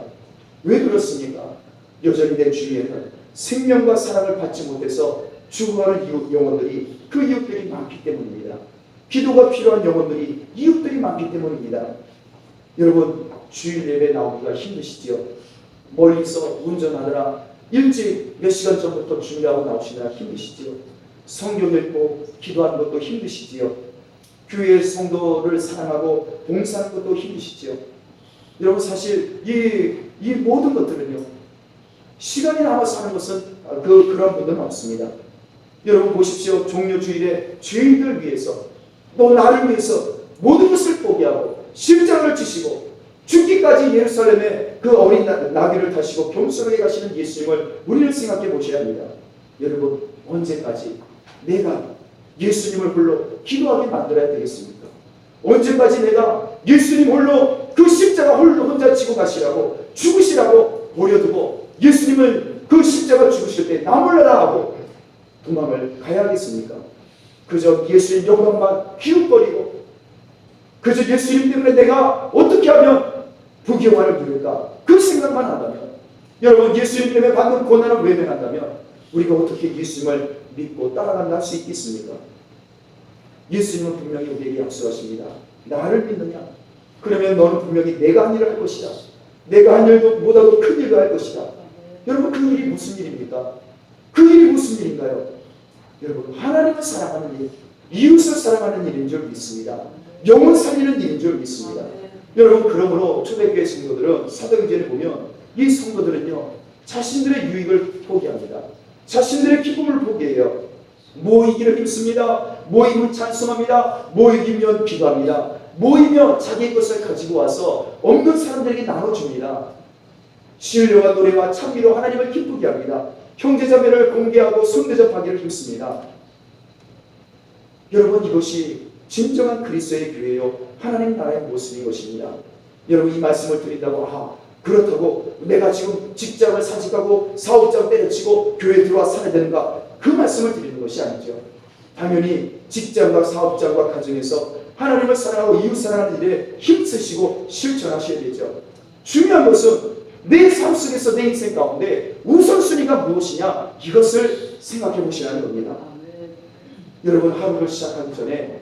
왜 그렇습니까? 여전히 내 주위에는 생명과 사랑을 받지 못해서 죽어가는 영혼들이, 그 이웃들이 많기 때문입니다. 기도가 필요한 영혼들이, 이웃들이 많기 때문입니다. 여러분, 주일 예배 나오기가 힘드시지요? 멀리서 운전하느라 일찍 몇 시간 전부터 준비하고 나오시느라 힘드시지요? 성경 읽고 기도하는 것도 힘드시지요? 교회 성도를 사랑하고 봉사하는 것도 힘드시지요? 여러분, 사실 이 모든 것들은요, 시간이 남아서 하는 것은 그런 분들은 없습니다. 여러분 보십시오. 종료주일에 죄인들 위해서, 또 나를 위해서 모든 것을 포기하고 십자가를 지시고 죽기까지 예루살렘에 그 어린 나귀를 타시고 겸손하게 가시는 예수님을 우리는 생각해 보셔야 합니다. 여러분, 언제까지 내가 예수님을 홀로 기도하게 만들어야 되겠습니까? 언제까지 내가 예수님 홀로 그 십자가 홀로 혼자 지고 가시라고, 죽으시라고 버려두고 예수님을 그 십자가 죽으실 때 나 몰라라 하고 도망을 가야 하겠습니까? 그저 예수님 영광만 기웃거리고 그저 예수님 때문에 내가 어떻게 하면 부귀영화를 누릴까, 그 생각만 한다면, 여러분, 예수님 때문에 받는 고난을 외면한다면 우리가 어떻게 예수님을 믿고 따라간다 할 수 있겠습니까? 예수님은 분명히 우리에게 약속하십니다. 나를 믿느냐? 그러면 너는 분명히 내가 한 일을 할 것이다. 내가 한 일보다도 큰 일을 할 것이다. 여러분, 그 일이 무슨 일입니까? 그 일이 무슨 일인가요? 여러분, 하나님을 사랑하는 일, 이웃을 사랑하는 일인 줄 믿습니다. 영혼 살리는 일인 줄 믿습니다. 여러분, 그러므로 초대교회 성도들은 사도행전에 보면 이 성도들은요, 자신들의 유익을 포기합니다. 자신들의 기쁨을 포기해요. 모이기를 힘씁니다. 모임을 찬송합니다. 모이면 기도합니다. 모이며 자기의 것을 가지고 와서 없는 사람들에게 나눠줍니다. 신뢰와 노래와 찬미로 하나님을 기쁘게 합니다. 형제자매를 공개하고 손대접하기를 힘씁니다. 여러분, 이것이 진정한 그리스도의 교회요, 하나님 나라의 모습인 것입니다. 여러분, 이 말씀을 드린다고 그렇다고 내가 지금 직장을 사직하고 사업장 때려치고 교회에 들어와 살아야 되는가, 그 말씀을 드리는 것이 아니죠. 당연히 직장과 사업장과 가정에서 하나님을 사랑하고 이웃 사랑하는 일에 힘쓰시고 실천하셔야 되죠. 중요한 것은 내 삶 속에서, 내 인생 가운데 우선순위가 무엇이냐, 이것을 생각해 보셔야 하는 겁니다. 여러분, 하루를 시작하기 전에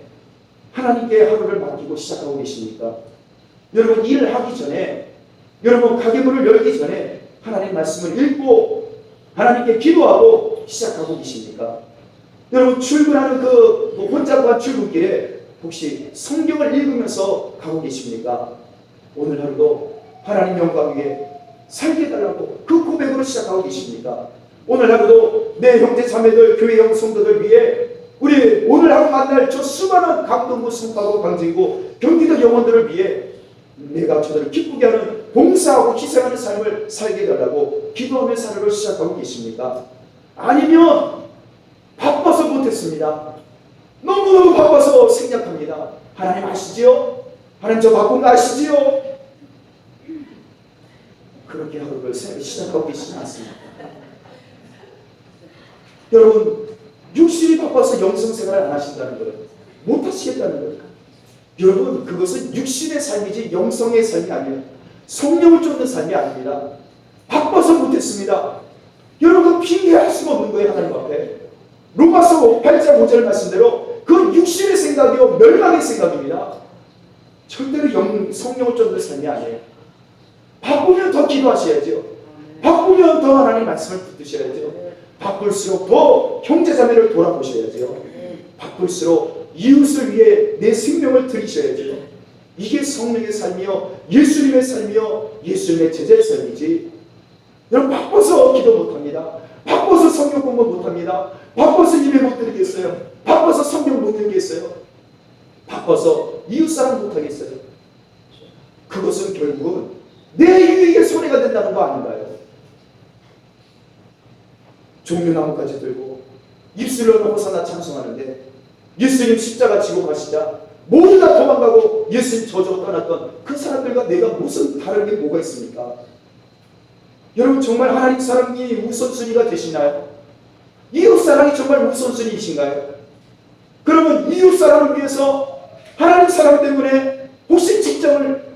하나님께 하루를 맡기고 시작하고 계십니까? 여러분 일을 하기 전에, 여러분 가게문을 열기 전에 하나님 말씀을 읽고 하나님께 기도하고 시작하고 계십니까? 여러분 출근하는 그 혼자 간 출근길에 혹시 성경을 읽으면서 가고 계십니까? 오늘 하루도 하나님 영광 위에 살게 해달라고 그 고백으로 시작하고 계십니까? 오늘 하루도 내 형제 자매들, 교회 형 성도들 위해 우리 오늘 하루 만날 저 수많은 강동구, 성파구, 광진구, 경기도 영혼들을 위해 내가 저들을 기쁘게 하는 봉사하고 희생하는 삶을 살게 해달라고 기도하면서 하루를 시작하고 계십니까? 아니면 바빠서 못했습니다. 너무너무 바빠서 생략합니다. 하나님 아시지요? 하나님 저 바쁜 거 아시지요? 그렇게 하루를 시작하고 계시지 않습니다. 여러분 육신이 바빠서 영성생활을 안 하신다는 거예요. 못 하시겠다는 거예요. 여러분 그것은 육신의 삶이지 영성의 삶이 아니에요. 성령을 쫓는 삶이 아닙니다. 바빠서 못했습니다. 여러분 핑계할 수가 없는 거예요. 하나님 앞에. 로마서 8장 5절 말씀대로 그 육신의 생각이요 멸망의 생각입니다. 절대로 성령을 쫓는 삶이 아니에요. 바쁘면 더 기도하셔야죠. 바쁘면 더 하나님 말씀을 붙드셔야죠. 바쁠수록 더 형제자매를 돌아보셔야죠. 바쁠수록 이웃을 위해 내 생명을 드리셔야죠. 이게 성령의 삶이요 예수님의 삶이요 예수님의 제자의 삶이지. 여러분 바빠서 기도 못합니다. 바빠서 성경 공부 못합니다. 바빠서 예배 못 드리겠어요. 바빠서 성경 못 읽겠어요. 바빠서 이웃사랑 못하겠어요. 그것은 결국은 내 유익에 손해가 된다는 거 아닌가요? 종려나무까지 들고 입술로 호산나 찬송하는데 예수님 십자가 지고 가시자 모두 다 도망가고 예수님 저주고 떠났던 그 사람들과 내가 무슨 다른 게 뭐가 있습니까? 여러분 정말 하나님 사랑이 우선순위가 되시나요? 이웃사랑이 정말 우선순위이신가요? 그러면 이웃사랑을 위해서 하나님 사랑 때문에 혹시 직장을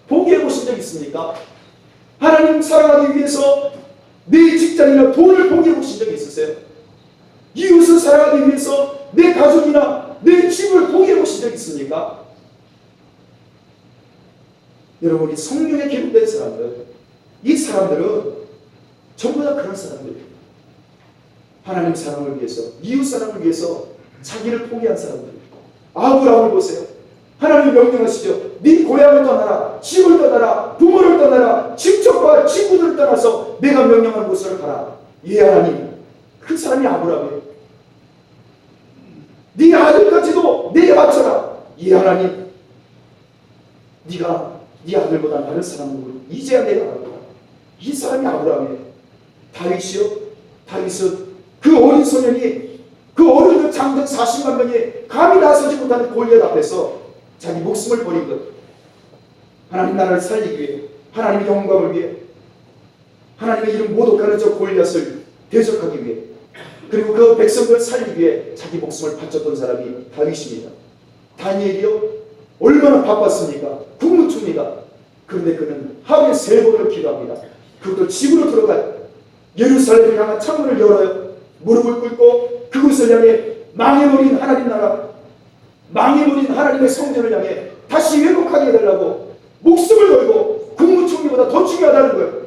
포기해 보신 적 있습니까? 하나님 사랑하기 위해서 내 직장이나 돈을 포기해 보신 적이 있으세요? 이웃을 사랑하기 위해서 내 가족이나 내 집을 포기해 보신 적 있습니까? 여러분 이 성령에 기록된 사람들, 이 사람들은 전부 다 그런 사람들이에요. 하나님 사랑을 위해서, 이웃 사랑을 위해서 자기를 포기한 사람들. 아브라함을 보세요. 하나님 명령하시죠. 네 고향을 떠나라, 집을 떠나라, 부모를 떠나라, 친척과 친구들을 떠나서 내가 명령한 곳으로 가라. 예 하나님. 그 사람이 아브라함이에요. 네 아들까지도 내게 바쳐라. 예 하나님. 네가 네 아들보다 나를 사랑하고 이제야 내가 알았다. 이 사람이 아브라함이에요. 다윗이요. 다윗은 그 어린 소년이 그 어른 장정 40만 명이 감히 나서지 못하는 골리앗 앞에서 자기 목숨을 버린 것. 하나님 나라를 살리기 위해, 하나님의 영광을 위해, 하나님의 이름 모독하는 저 골리앗을 대적하기 위해, 그리고 그 백성들을 살리기 위해 자기 목숨을 바쳤던 사람이 다윗입니다. 다니엘이요 얼마나 바빴습니까? 국무총리가. 그런데 그는 하루에 3번을 기도합니다. 그것도 집으로 들어가요. 예루살렘을 향한 창문을 열어요. 무릎을 꿇고 그곳을 향해 망해버린 하나님 나라, 망해버린 하나님의 성전을 향해 다시 회복하게 해달라고 목숨을 걸고 국무총리보다 더 중요하다는 거예요.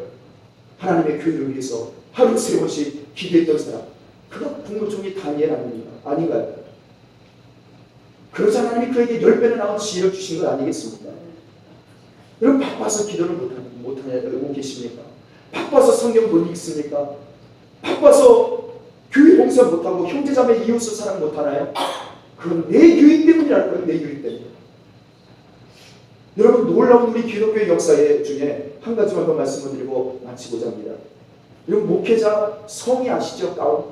하나님의 교회를 위해서 하루 3번씩 기도했던 사람, 그가 국무총리 다니엘 아닙니까? 아닌가요? 그러자 하나님이 그에게 10배나 나온 지혜를 주신 것 아니겠습니까? 여러분 바빠서 기도를 못하고 계십니까? 바빠서 성경 못 읽습니까? 바빠서 교회 봉사 못하고 형제자매 이웃을 사랑 못하나요? 그건 내 유익 때문이라는 거예요. 내 유익 때문에. 여러분 놀라운 우리 기독교의 역사의 중에 한 가지만 더 말씀을 드리고 마치고자 합니다. 여러분 목회자 성이 아시죠? 가운.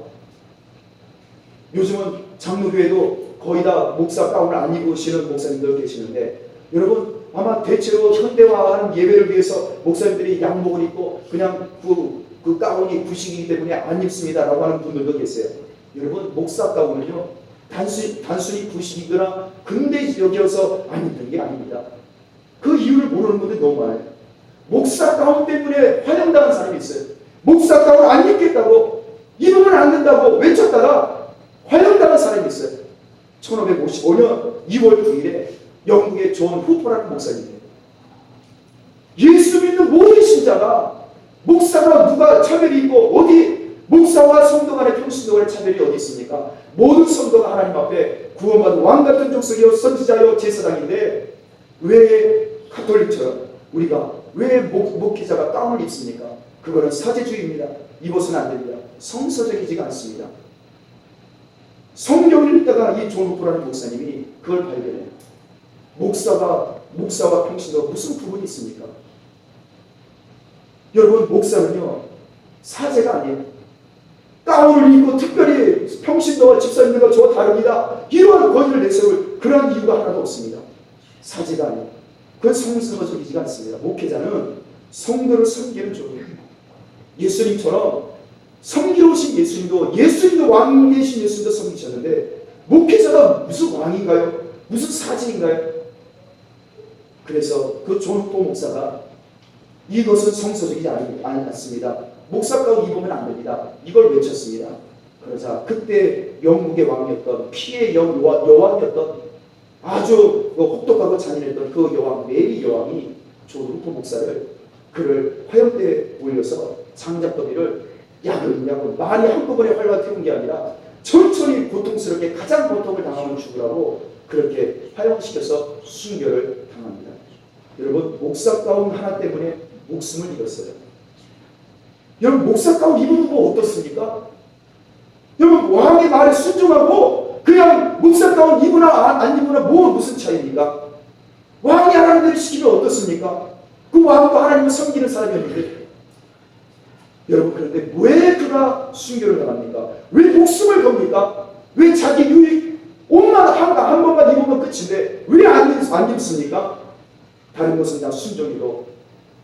요즘은 장로교회도 거의 다 목사 가운을 안 입으시는 목사님들 계시는데, 여러분 아마 대체로 현대화하는 예배를 위해서 목사님들이 양복을 입고 그냥 그 가운이 구식이기 때문에 안 입습니다라고 하는 분들도 계세요. 여러분 목사 가운은요 단순히 구식이거나 근대 여겨서 안 입는 게 아닙니다. 그 이유를 모르는 분들이 너무 많아요. 목사 가운 때문에 환영당한 사람이 있어요. 목사 가운 안 입겠다고, 입으면 안 된다고 외쳤다가 환영당한 사람이 있어요. 1555년 2월 9일에 영국의 존 후퍼라는 목사님이에요. 예수 믿는 모든 신자가 목사가 누가 차별이 있고 어디 목사와 성도 간의 평신도 간의 차별이 어디 있습니까? 모든 성도가 하나님 앞에 구원받은 왕같은 족속이요 선지자요 제사장인데 왜 가톨릭처럼 우리가 왜 목회자가 가운을 입습니까? 그거는 사제주의입니다. 입어서는 안 됩니다. 성서적이지가 않습니다. 성경을 읽다가 이 존 후프라는 목사님이 그걸 발견해요. 목사와 평신도가 무슨 구분이 있습니까? 여러분, 목사는요 사제가 아니에요. 가운을 입고 특별히 평신도와 집사님들과 저와 다릅니다, 이러한 권위를 내세울 그런 이유가 하나도 없습니다. 사제가 아니에요. 그건 성서적이지가 않습니다. 목회자는 성도를 섬기는 종이에요. 예수님처럼 섬기로우신 예수님도 왕 계신 예수님도 섬기셨는데 목회자가 무슨 왕인가요? 무슨 사제인가요? 그래서 그 존 후포 목사가 이것은 성서적이지 않습니다. 목사 가운 입으면 안 됩니다. 이걸 외쳤습니다. 그러자 그때 영국의 왕이었던 피의 여왕이었던 아주 혹독하고 잔인했던 그 여왕 메리 여왕이 존 후포 목사를 그를 화염대에 올려서 장작더미를 야금야금 많이 한꺼번에 활과 태운 게 아니라 천천히 고통스럽게 가장 고통을 당하면 죽으라고 그렇게 화형시켜서 순교를 당합니다. 여러분, 목사 가운 하나 때문에 목숨을 잃었어요. 여러분, 목사 가운 입으면 뭐 어떻습니까? 여러분, 왕의 말에 순종하고 그냥 목사 가운 입으나 안 입으나 무슨 차이입니까? 왕이 하라는 대로 시키면 어떻습니까? 그 왕도 하나님을 섬기는 사람이었는데 여러분, 그런데 왜 그가 순교를 당합니까? 왜 목숨을 겁니까? 왜 자기 유익 옷만 한 번만 입으면 끝인데 왜 안 입습니까? 다른 것은 다 순종이고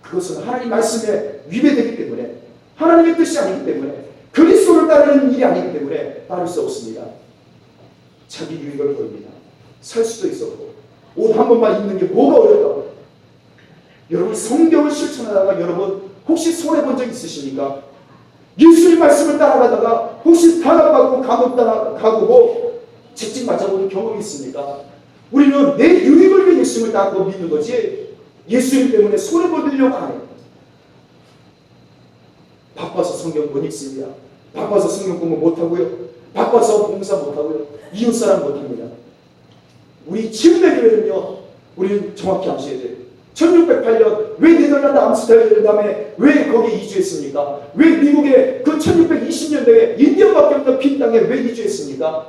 그것은 하나님 말씀에 위배되기 때문에 하나님의 뜻이 아니기 때문에 그리스도를 따르는 일이 아니기 때문에 따를 수 없습니다. 자기 유익을 보입니다. 살 수도 있었고 옷 한 번만 입는 게 뭐가 어렵다고. 여러분, 성경을 실천하다가 여러분 혹시 손해본 적 있으십니까? 예수님 말씀을 따라가다가 혹시 탄압받고 감옥가고 채찍 맞아본 경험이 있습니까? 우리는 내 유익을 위해 예수님을 따르고 믿는 거지 예수님 때문에 손해보려고 안 해요. 바빠서 성경 못 읽습니다. 바빠서 성경 공부 못하고요. 바빠서 봉사 못하고요. 이웃사랑 못합니다. 우리 침례교회는요, 우리는 정확히 아셔야 돼요. 1608년 왜 네덜란드 암스테르담에 왜 거기 이주했습니까? 왜 미국에 그 1620년대에 인디언밖에 없는 빈 땅에 왜 이주했습니까?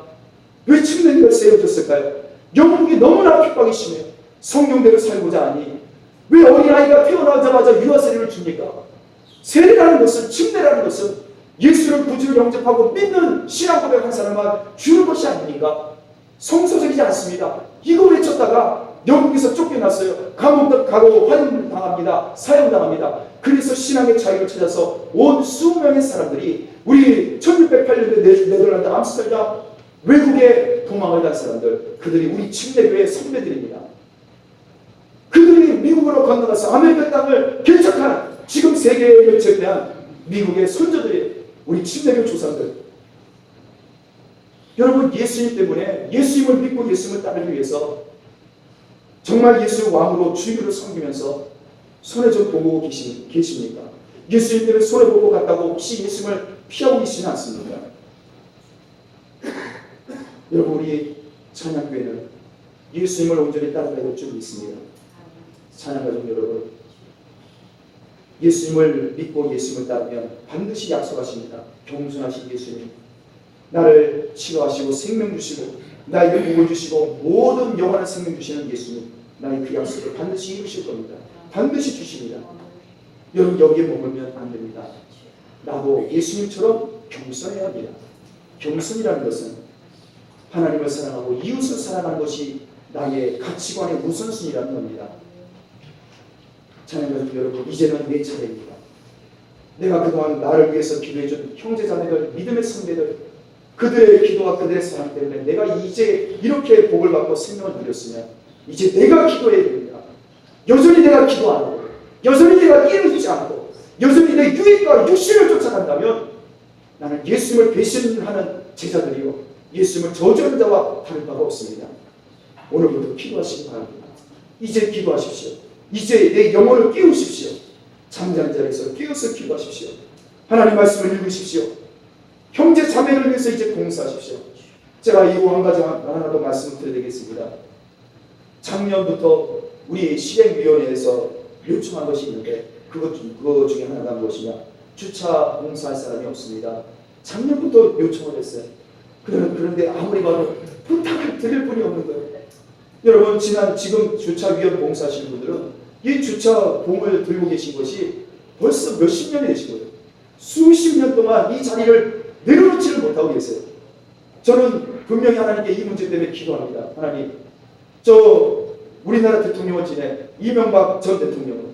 왜 침례교회가 세워졌을까요? 영국이 너무나 핍박이 심해요. 성경대로 살고자 하니 왜 어린아이가 태어나자마자 유아세례를 줍니까? 세례라는 것은, 침례라는 것은 예수를 구주로 영접하고 믿는 신앙 고백한 사람만 주는 것이 아닙니까? 성서적이지 않습니다. 이거 외쳤다가 영국에서 쫓겨났어요. 감옥 가고 화형당합니다. 사형당합니다. 그래서 신앙의 자유를 찾아서 온 수명의 사람들이 우리 1608년대 네덜란드 암스테르담 외국에 도망을 간 사람들, 그들이 우리 침례교회 선배들입니다. 그들이 미국으로 건너가서 아메리카 땅을 개척한 지금 세계를 제패한 미국의 선조들이 우리 침례교 조상들. 여러분, 예수님 때문에 예수님을 믿고 예수님을 따르기 위해서 정말 예수 왕으로 주님을 섬기면서 손해 좀 보고 계십니까? 예수님 때문에 손해 보고 갔다고 혹시 예수님을 피하고 계시지 않습니까? 여러분, 우리 찬양교회는 예수님을 온전히 따라가야 될 줄 믿습니다. 찬양가족 여러분, 예수님을 믿고 예수님을 따르면 반드시 약속하십니다. 겸손하신 예수님, 나를 치료하시고 생명 주시고 나에게 복을 주시고 모든 영원한 생명 주시는 예수님, 나의 그 약속을 반드시 이루실 겁니다. 반드시 주십니다. 여러분, 여기에 머물면 안 됩니다. 나도 예수님처럼 겸손해야 합니다. 겸손이라는 것은 하나님을 사랑하고 이웃을 사랑하는 것이 나의 가치관의 우선순위라는 겁니다. 찬양가족 여러분, 이제는 내 차례입니다. 내가 그동안 나를 위해서 기도해준 형제자매들, 믿음의 선배들, 그들의 기도와 그들의 사랑 때문에 내가 이제 이렇게 복을 받고 생명을 누렸으면 이제 내가 기도해야 됩니다. 여전히 내가 기도 안 하고 여전히 내가 이루지 않고 여전히 내 유익과 육신을 쫓아간다면 나는 예수님을 배신하는 제자들이요, 예수님을 저주하는 자와 다를 바가 없습니다. 오늘부터 기도하시기 바랍니다. 이제 기도하십시오. 이제 내 영혼을 깨우십시오. 잠자는 자리에서 깨어서 기도하십시오. 하나님 말씀을 읽으십시오. 형제 자매를 위해서 이제 봉사하십시오. 제가 이 한 가지 하나 더 말씀을 드리겠습니다. 작년부터 우리 실행위원회에서 요청한 것이 있는데 그거 중에 하나가 무엇이냐? 주차 봉사할 사람이 없습니다. 작년부터 요청을 했어요. 그런데 아무리 봐도 부탁을 드릴 분이 없는 거예요. 여러분 지금 주차위원 봉사하시는 분들은 이 주차봉을 들고 계신 것이 벌써 몇십 년이 되신 거예요. 수십 년 동안 이 자리를 내려놓지를 못하고 계세요. 저는 분명히 하나님께 이 문제 때문에 기도합니다. 하나님, 우리나라 대통령을 지낸 이명박 전 대통령은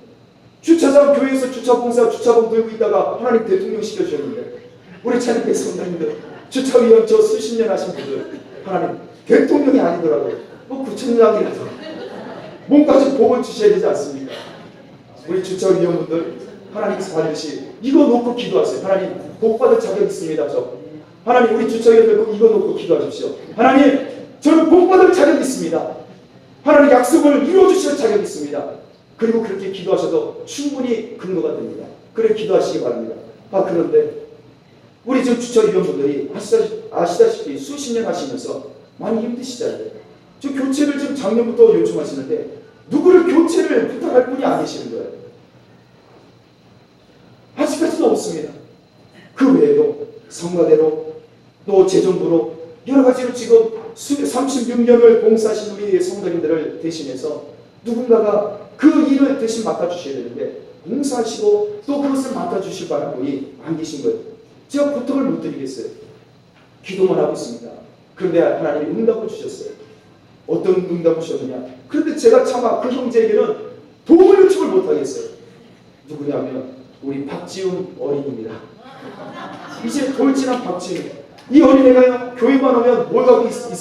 주차장 교회에서 주차봉 들고 있다가 하나님 대통령 시켜주셨는데 우리 찬양교 성도님들 주차위원 수십 년 하신 분들 하나님 대통령이 아니더라도 구청장이라도 뭔가 좀 복을 주셔야 되지 않습니까? 우리 주차위원분들 하나님께서 반드시 이거 놓고 기도하세요. 하나님 복받을 자격 있습니다. 하나님 우리 주차위원들 이거 놓고 기도하십시오. 하나님 저는 복받을 자격 있습니다. 하나님 약속을 이루어주실 자격 있습니다. 그리고 그렇게 기도하셔도 충분히 근거가 됩니다. 그래 기도하시기 바랍니다. 그런데 우리 지금 주차위원분들이 아시다시피 수십 년 하시면서 많이 힘드시잖아요. 저 교체를 지금 작년부터 요청하시는데 누구를 교체를 부탁할 분이 안 계시는 거예요. 아직까지도 없습니다. 그 외에도 성가대로 또 재정부로 여러 가지로 지금 36년을 봉사하신 우리 성도님들을 대신해서 누군가가 그 일을 대신 맡아주셔야 되는데 봉사하시고 또 그것을 맡아주실 만한 분이 안 계신 거예요. 제가 부탁을 못 드리겠어요. 기도만 하고 있습니다. 그런데 하나님이 응답을 주셨어요. 어떤 응답을 주셨느냐? 그런데 제가 차마 그 형제에게는 도움을 요청을 못하겠어요. 누구냐면 우리 박지훈 어린이입니다. 이제 돌진한 박지훈. 이 어린애가요 교회만 오면 뭘 갖고 있어요?